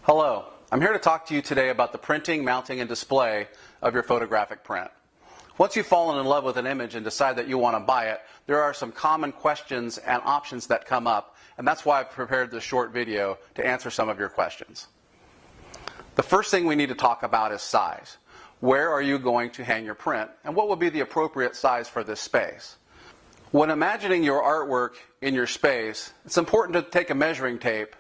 Hello, I'm here to talk to you today about the printing, mounting, and display of your photographic print. Once you've fallen in love with an image and decide that you want to buy it, there are some common questions and options that come up, and that's why I've prepared this short video to answer some of your questions. The first thing we need to talk about is size. Where are you going to hang your print, and what would be the appropriate size for this space? When imagining your artwork in your space, it's important to take a measuring tape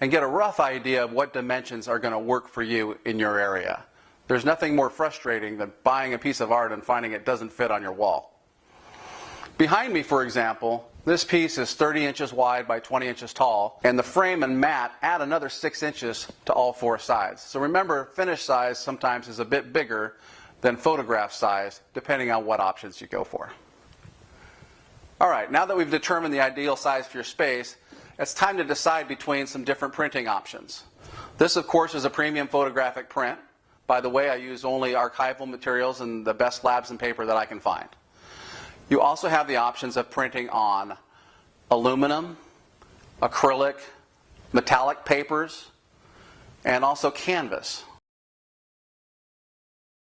and get a rough idea of what dimensions are going to work for you in your area. There's nothing more frustrating than buying a piece of art and finding it doesn't fit on your wall. Behind me, for example, this piece is 30 inches wide by 20 inches tall, and the frame and mat add another 6 inches to all four sides. So remember, finished size sometimes is a bit bigger than photograph size, depending on what options you go for. All right, now that we've determined the ideal size for your space, it's time to decide between some different printing options. This, of course, is a premium photographic print. By the way, I use only archival materials and the best slabs and paper that I can find. You also have the options of printing on aluminum, acrylic, metallic papers, and also canvas.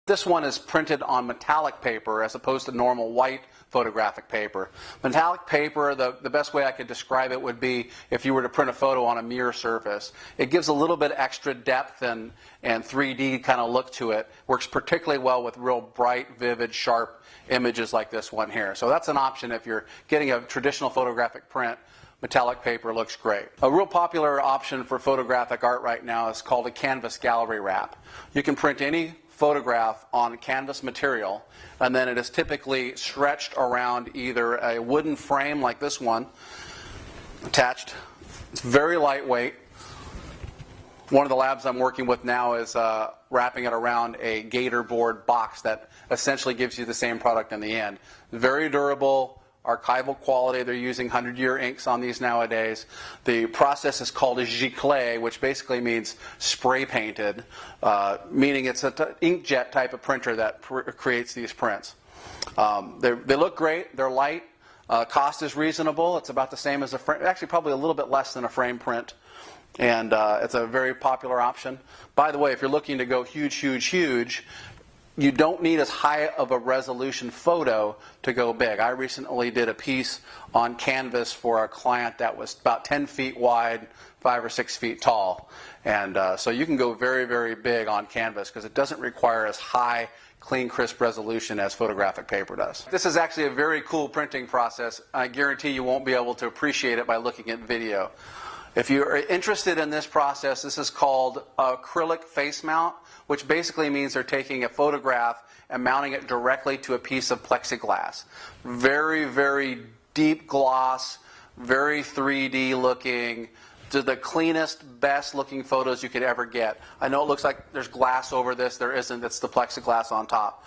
This one is printed on metallic paper as opposed to normal white photographic paper. Metallic paper, the best way I could describe it would be if you were to print a photo on a mirror surface. It gives a little bit extra depth and 3D kind of look to it. Works particularly well with real bright, vivid, sharp images like this one here. So that's an option if you're getting a traditional photographic print. Metallic paper looks great. A real popular option for photographic art right now is called a canvas gallery wrap. You can print any photograph on canvas material, and then it is typically stretched around either a wooden frame like this one, attached. It's very lightweight. One of the labs I'm working with now is wrapping it around a gator board box that essentially gives you the same product in the end. Very durable, archival quality. They're using 100-year inks on these nowadays. The process is called a giclé, which basically means spray painted, meaning it's an inkjet type of printer that creates these prints. They look great. They're light. Cost is reasonable. It's about the same as a frame, actually probably a little bit less than a frame print. And it's a very popular option. By the way, if you're looking to go huge, huge, huge, you don't need as high of a resolution photo to go big. I recently did a piece on canvas for a client that was about 10 feet wide, 5 or 6 feet tall. And so you can go very, very big on canvas because it doesn't require as high, clean, crisp resolution as photographic paper does. This is actually a very cool printing process. I guarantee you won't be able to appreciate it by looking at video. If you're interested in this process, this is called acrylic face mount, which basically means they're taking a photograph and mounting it directly to a piece of plexiglass. Very, very deep gloss, very 3D looking, the cleanest, best looking photos you could ever get. I know it looks like there's glass over this. There isn't. It's the plexiglass on top.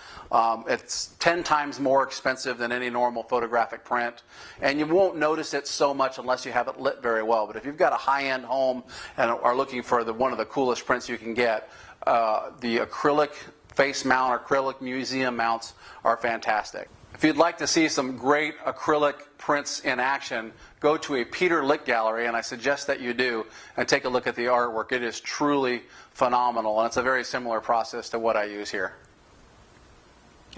It's 10 times more expensive than any normal photographic print, and you won't notice it so much unless you have it lit very well. But if you've got a high-end home and are looking for one of the coolest prints you can get, the acrylic face mount or acrylic museum mounts are fantastic. If you'd like to see some great acrylic prints in action, go to a Peter Lick gallery, and I suggest that you do, and take a look at the artwork. It is truly phenomenal, and it's a very similar process to what I use here.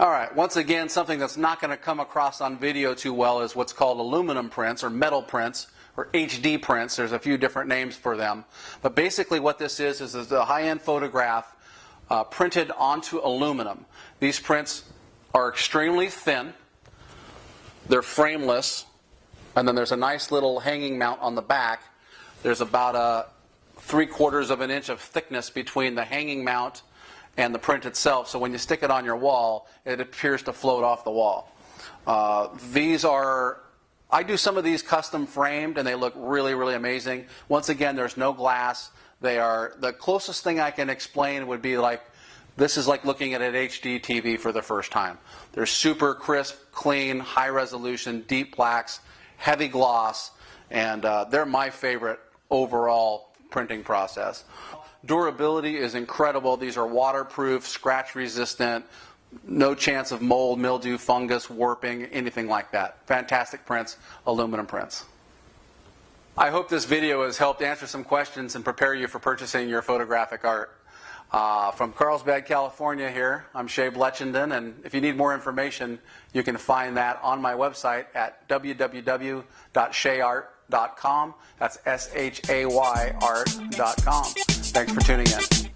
All right, once again, something that's not going to come across on video too well is what's called aluminum prints or metal prints or HD prints. There's a few different names for them. But basically what this is a high-end photograph printed onto aluminum. These prints are extremely thin. They're frameless. And then there's a nice little hanging mount on the back. There's about 3/4 of an inch of thickness between the hanging mount and the print itself. So when you stick it on your wall, it appears to float off the wall. I do some of these custom framed, and they look really, really amazing. Once again, there's no glass. The closest thing I can explain would be like, this is like looking at an HD TV for the first time. They're super crisp, clean, high resolution, deep blacks, heavy gloss, and they're my favorite overall printing process. Durability is incredible. These are waterproof, scratch resistant, no chance of mold, mildew, fungus, warping, anything like that. Fantastic prints, aluminum prints. I hope this video has helped answer some questions and prepare you for purchasing your photographic art. From Carlsbad, California here, I'm Shay Bletchenden, and if you need more information, you can find that on my website at www.ShayArt.com. That's ShayArt.com. Thanks for tuning in.